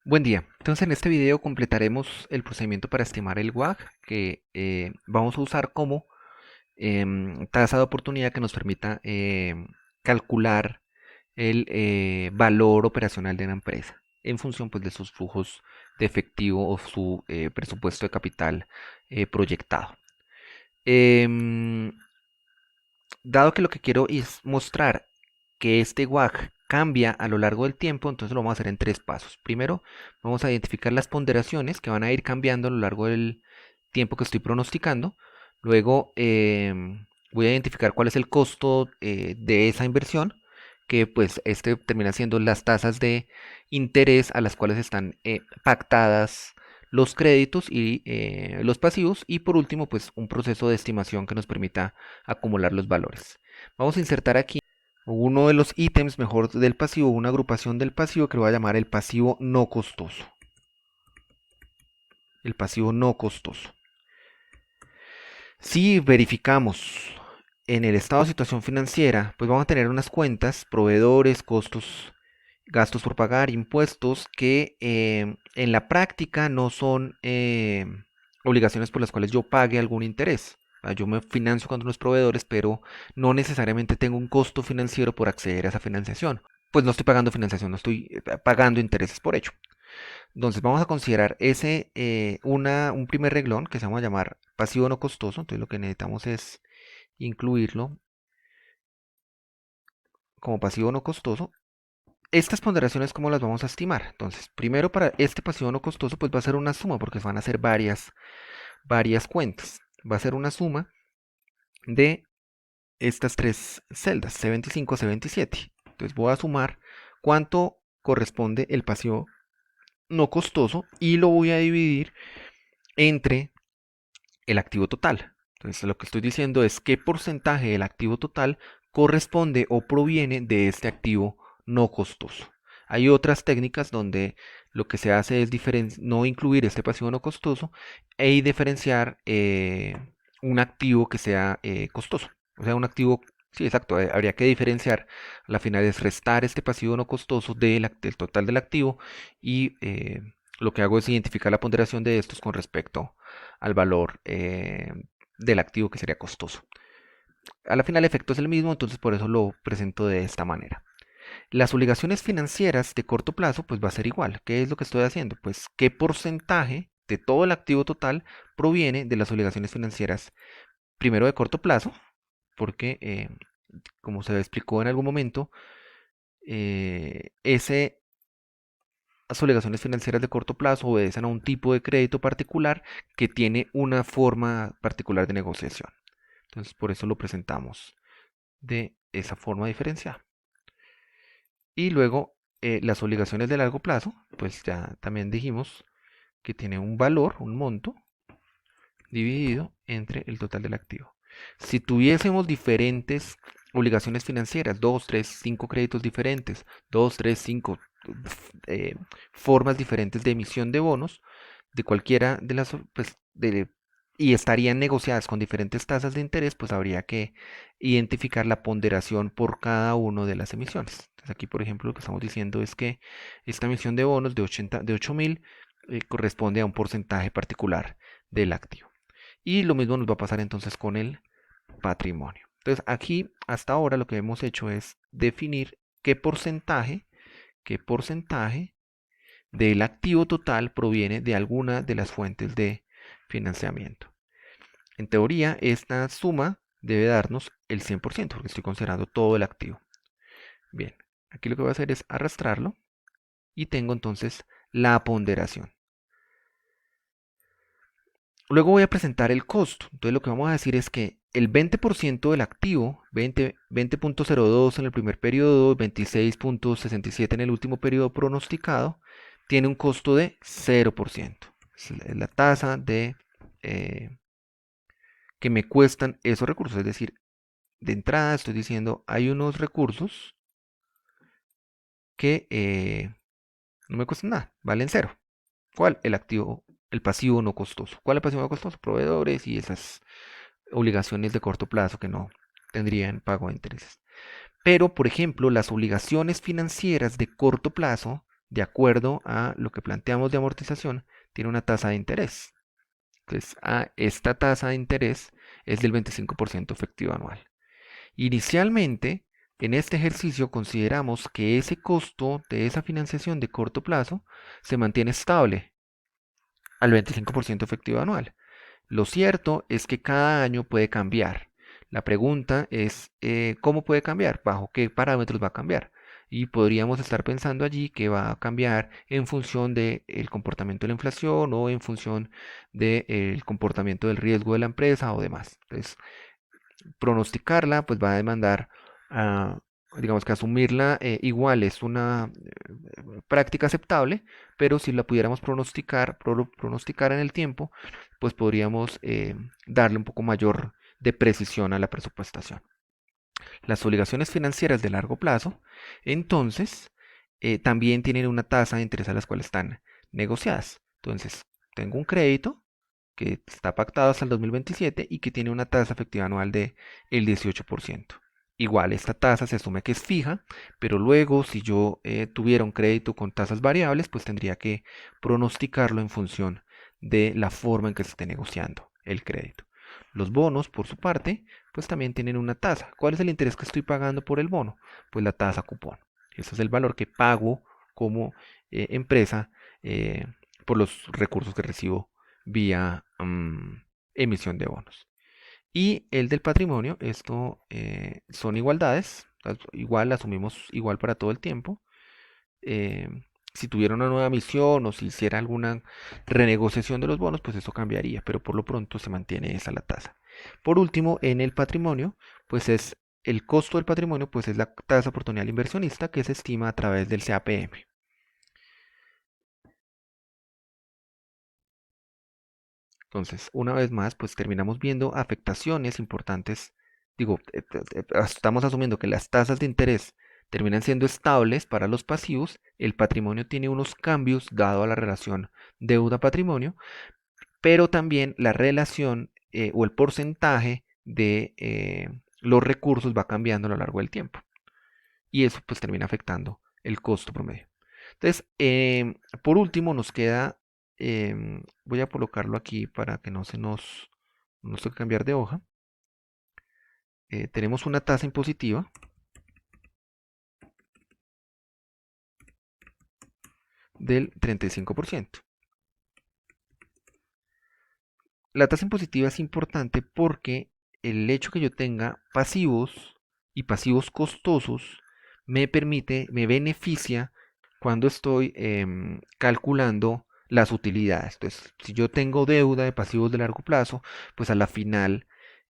Buen día. Entonces en este video completaremos el procedimiento para estimar el WACC que vamos a usar como tasa de oportunidad que nos permita calcular el valor operacional de una empresa en función pues, de sus flujos de efectivo o su presupuesto de capital proyectado. Em, Dado que lo que quiero es mostrar que este WACC cambia a lo largo del tiempo, entonces lo vamos a hacer en tres pasos. Primero, vamos a identificar las ponderaciones que van a ir cambiando a lo largo del tiempo que estoy pronosticando. Luego, voy a identificar cuál es el costo de esa inversión, que pues este termina siendo las tasas de interés a las cuales están pactadas los créditos y los pasivos. Y por último, pues un proceso de estimación que nos permita acumular los valores. Vamos a insertar aquí uno de los ítems mejor del pasivo, una agrupación del pasivo que lo voy a llamar el pasivo no costoso. El pasivo no costoso. Si verificamos en el estado de situación financiera, pues vamos a tener unas cuentas, proveedores, costos, gastos por pagar, impuestos, que en la práctica no son obligaciones por las cuales yo pague algún interés. Yo me financio con unos proveedores, pero no necesariamente tengo un costo financiero por acceder a esa financiación. Pues no estoy pagando financiación, no estoy pagando intereses por ello. Entonces vamos a considerar un primer reglón que se vamos a llamar pasivo no costoso. Entonces lo que necesitamos es incluirlo como pasivo no costoso. Estas ponderaciones, ¿cómo las vamos a estimar? Entonces, primero para este pasivo no costoso, pues va a ser una suma, porque van a ser varias cuentas. Va a ser una suma de estas tres celdas, C25 a C27. Entonces voy a sumar cuánto corresponde el pasivo no costoso y lo voy a dividir entre el activo total. Entonces lo que estoy diciendo es qué porcentaje del activo total corresponde o proviene de este activo no costoso. Hay otras técnicas donde lo que se hace es no incluir este pasivo no costoso e diferenciar un activo que sea costoso. O sea, un activo, sí, exacto, habría que diferenciar. La final es restar este pasivo no costoso del total del activo y lo que hago es identificar la ponderación de estos con respecto al valor del activo que sería costoso. A la final el efecto es el mismo, entonces por eso lo presento de esta manera. Las obligaciones financieras de corto plazo pues va a ser igual. ¿Qué es lo que estoy haciendo? Pues qué porcentaje de todo el activo total proviene de las obligaciones financieras, primero de corto plazo, porque como se explicó en algún momento, ese las obligaciones financieras de corto plazo obedecen a un tipo de crédito particular que tiene una forma particular de negociación. Entonces, por eso lo presentamos de esa forma diferenciada. Y luego, las obligaciones de largo plazo, pues ya también dijimos que tiene un valor, un monto, dividido entre el total del activo. Si tuviésemos diferentes obligaciones financieras, 2, 3, 5 créditos diferentes, 2, 3, 5 eh, formas diferentes de emisión de bonos, de cualquiera de las, pues, y estarían negociadas con diferentes tasas de interés, pues habría que identificar la ponderación por cada una de las emisiones. Entonces aquí, por ejemplo, lo que estamos diciendo es que esta emisión de bonos de 8.000 corresponde a un porcentaje particular del activo. Y lo mismo nos va a pasar entonces con el patrimonio. Entonces aquí hasta ahora lo que hemos hecho es definir qué porcentaje del activo total proviene de alguna de las fuentes de financiamiento. En teoría, esta suma debe darnos el 100% porque estoy considerando todo el activo. Bien, aquí lo que voy a hacer es arrastrarlo y tengo entonces la ponderación. Luego voy a presentar el costo. Entonces lo que vamos a decir es que el 20% del activo, 20.02 en el primer periodo, 26.67 en el último periodo pronosticado, tiene un costo de 0%. Es la tasa de que me cuestan esos recursos. Es decir, de entrada estoy diciendo, hay unos recursos que no me cuestan nada, valen cero. ¿Cuál? El activo, el pasivo no costoso. ¿Cuál es el pasivo no costoso? Proveedores y esas obligaciones de corto plazo que no tendrían pago de intereses. Pero, por ejemplo, las obligaciones financieras de corto plazo de acuerdo a lo que planteamos de amortización, tiene una tasa de interés. Entonces, esta tasa de interés es del 25% efectivo anual. Inicialmente, en este ejercicio consideramos que ese costo de esa financiación de corto plazo se mantiene estable al 25% efectivo anual. Lo cierto es que cada año puede cambiar. La pregunta es, ¿cómo puede cambiar? ¿Bajo qué parámetros va a cambiar? Y podríamos estar pensando allí que va a cambiar en función del comportamiento de la inflación o en función del comportamiento del riesgo de la empresa o demás. Entonces, pronosticarla pues va a demandar, ah, digamos que asumirla igual es una práctica aceptable, pero si la pudiéramos pronosticar en el tiempo, pues podríamos darle un poco mayor de precisión a la presupuestación. Las obligaciones financieras de largo plazo, entonces, también tienen una tasa de interés a las cuales están negociadas. Entonces, tengo un crédito que está pactado hasta el 2027 y que tiene una tasa efectiva anual de el 18%. Igual, esta tasa se asume que es fija, pero luego si yo tuviera un crédito con tasas variables, pues tendría que pronosticarlo en función de la forma en que se esté negociando el crédito. Los bonos, por su parte, pues también tienen una tasa. ¿Cuál es el interés que estoy pagando por el bono? Pues la tasa cupón. Ese es el valor que pago como empresa por los recursos que recibo vía emisión de bonos. Y el del patrimonio, esto son igualdades, igual asumimos igual para todo el tiempo. Eh, si tuviera una nueva emisión o si hiciera alguna renegociación de los bonos, pues eso cambiaría, pero por lo pronto se mantiene esa la tasa. Por último, en el patrimonio, pues es el costo del patrimonio, pues es la tasa oportunidad inversionista que se estima a través del CAPM. Entonces, una vez más, pues terminamos viendo afectaciones importantes. Digo, estamos asumiendo que las tasas de interés terminan siendo estables para los pasivos. El patrimonio tiene unos cambios dado a la relación deuda-patrimonio, pero también la relación o el porcentaje de los recursos va cambiando a lo largo del tiempo. Y eso pues termina afectando el costo promedio. Entonces, por último, nos queda, voy a colocarlo aquí para que no nos toque cambiar de hoja. Tenemos una tasa impositiva del 35%. La tasa impositiva es importante porque el hecho que yo tenga pasivos y pasivos costosos me beneficia cuando estoy calculando las utilidades. Entonces, si yo tengo deuda de pasivos de largo plazo, pues a la final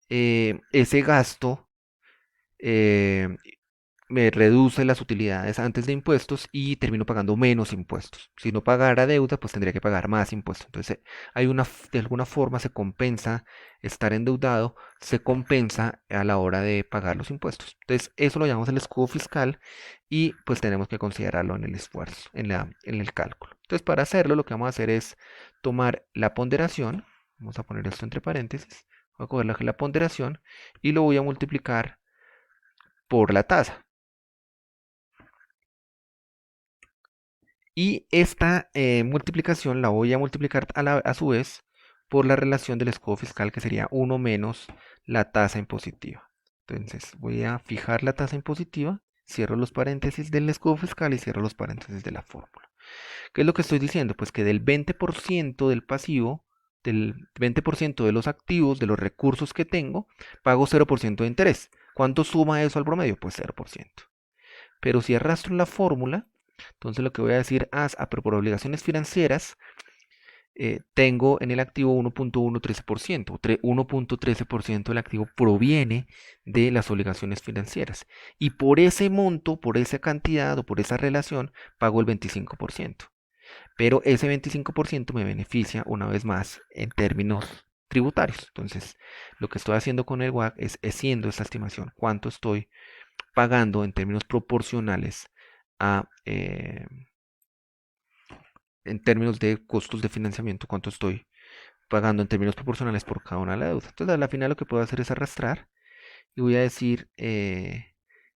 ese gasto eh, me reduce las utilidades antes de impuestos y termino pagando menos impuestos. Si no pagara deuda, pues tendría que pagar más impuestos. Entonces, de alguna forma se compensa estar endeudado, se compensa a la hora de pagar los impuestos. Entonces, eso lo llamamos el escudo fiscal y pues tenemos que considerarlo en el esfuerzo, en el cálculo. Entonces, para hacerlo, lo que vamos a hacer es tomar la ponderación, vamos a poner esto entre paréntesis, voy a coger la ponderación y lo voy a multiplicar por la tasa. Y esta multiplicación la voy a multiplicar a su vez por la relación del escudo fiscal que sería 1 menos la tasa impositiva. Entonces voy a fijar la tasa impositiva, cierro los paréntesis del escudo fiscal y cierro los paréntesis de la fórmula. ¿Qué es lo que estoy diciendo? Pues que del 20% del pasivo, del 20% de los activos, de los recursos que tengo, pago 0% de interés. ¿Cuánto suma eso al promedio? Pues 0%. Pero si arrastro la fórmula, entonces lo que voy a decir es, pero por obligaciones financieras, tengo en el activo 1.113%. 1.13% del activo proviene de las obligaciones financieras. Y por ese monto, por esa cantidad o por esa relación, pago el 25%. Pero ese 25% me beneficia una vez más en términos tributarios. Entonces, lo que estoy haciendo con el WAC es haciendo esta estimación. ¿Cuánto estoy pagando en términos proporcionales a, en términos de costos de financiamiento, cuánto estoy pagando en términos proporcionales por cada una de la deuda? Entonces, a la final lo que puedo hacer es arrastrar y voy a decir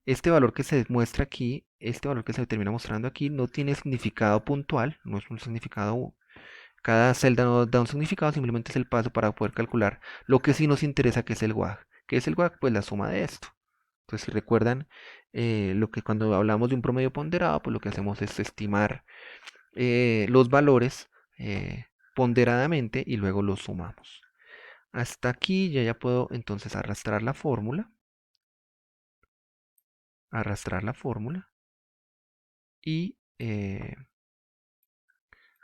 Este valor que se muestra aquí, este valor que se termina mostrando aquí, no tiene significado puntual, no es un significado, cada celda no da un significado, simplemente es el paso para poder calcular lo que sí nos interesa, que es el WAG. ¿Qué es el WAG? Pues la suma de esto. Entonces, si recuerdan, lo que cuando hablamos de un promedio ponderado, pues lo que hacemos es estimar los valores ponderadamente y luego los sumamos. Hasta aquí ya puedo entonces arrastrar la fórmula y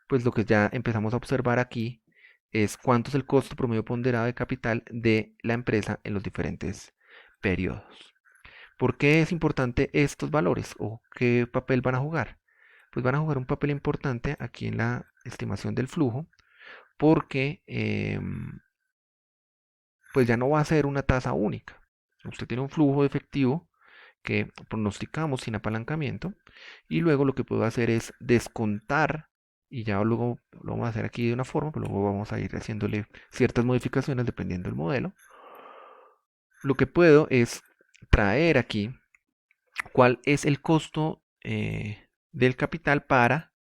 pues lo que ya empezamos a observar aquí es cuánto es el costo promedio ponderado de capital de la empresa en los diferentes periodos. ¿Por qué es importante estos valores o qué papel van a jugar? Pues van a jugar un papel importante aquí en la estimación del flujo porque pues ya no va a ser una tasa única. Usted tiene un flujo de efectivo que pronosticamos sin apalancamiento y luego lo que puedo hacer es descontar y ya luego lo vamos a hacer aquí de una forma, pero luego vamos a ir haciéndole ciertas modificaciones dependiendo del modelo. Lo que puedo es traer aquí cuál es el costo del capital para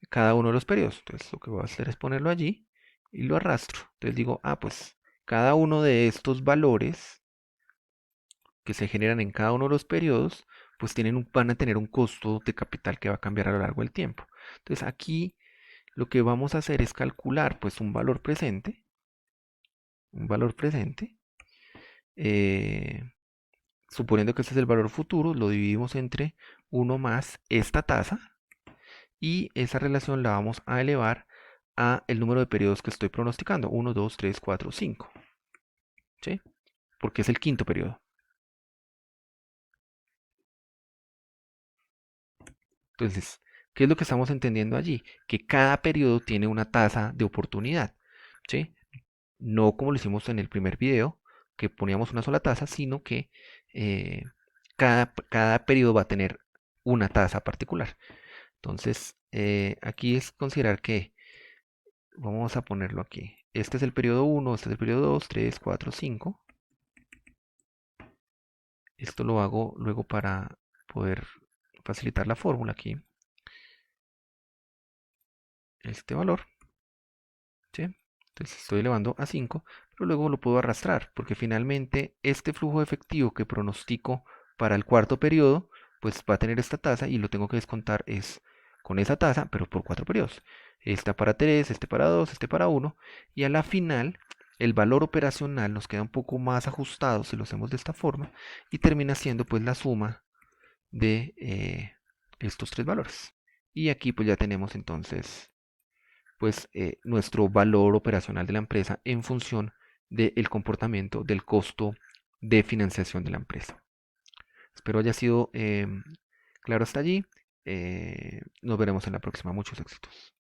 cada uno de los periodos. Entonces lo que voy a hacer es ponerlo allí y lo arrastro. Entonces digo, pues cada uno de estos valores que se generan en cada uno de los periodos, pues van a tener un costo de capital que va a cambiar a lo largo del tiempo. Entonces aquí lo que vamos a hacer es calcular pues un valor presente, eh, suponiendo que este es el valor futuro, lo dividimos entre 1 más esta tasa y esa relación la vamos a elevar a el número de periodos que estoy pronosticando, 1, 2, 3, 4, 5, ¿sí? Porque es el quinto periodo. Entonces, ¿qué es lo que estamos entendiendo allí? Que cada periodo tiene una tasa de oportunidad, ¿sí? No como lo hicimos en el primer video, que poníamos una sola tasa, sino que eh, cada periodo va a tener una tasa particular. Entonces, aquí es considerar que, vamos a ponerlo aquí, este es el periodo 1, este es el periodo 2, 3, 4, 5. Esto lo hago luego para poder facilitar la fórmula aquí. Este valor, ¿sí? Entonces estoy elevando a 5, pero luego lo puedo arrastrar, porque finalmente este flujo efectivo que pronostico para el cuarto periodo, pues va a tener esta tasa y lo tengo que descontar es con esa tasa, pero por 4 periodos. Esta para 3, este para 2, este para 1, y a la final el valor operacional nos queda un poco más ajustado si lo hacemos de esta forma, y termina siendo pues la suma de estos tres valores. Y aquí pues ya tenemos entonces pues nuestro valor operacional de la empresa en función del comportamiento del costo de financiación de la empresa. Espero haya sido claro hasta allí. Nos veremos en la próxima. Muchos éxitos.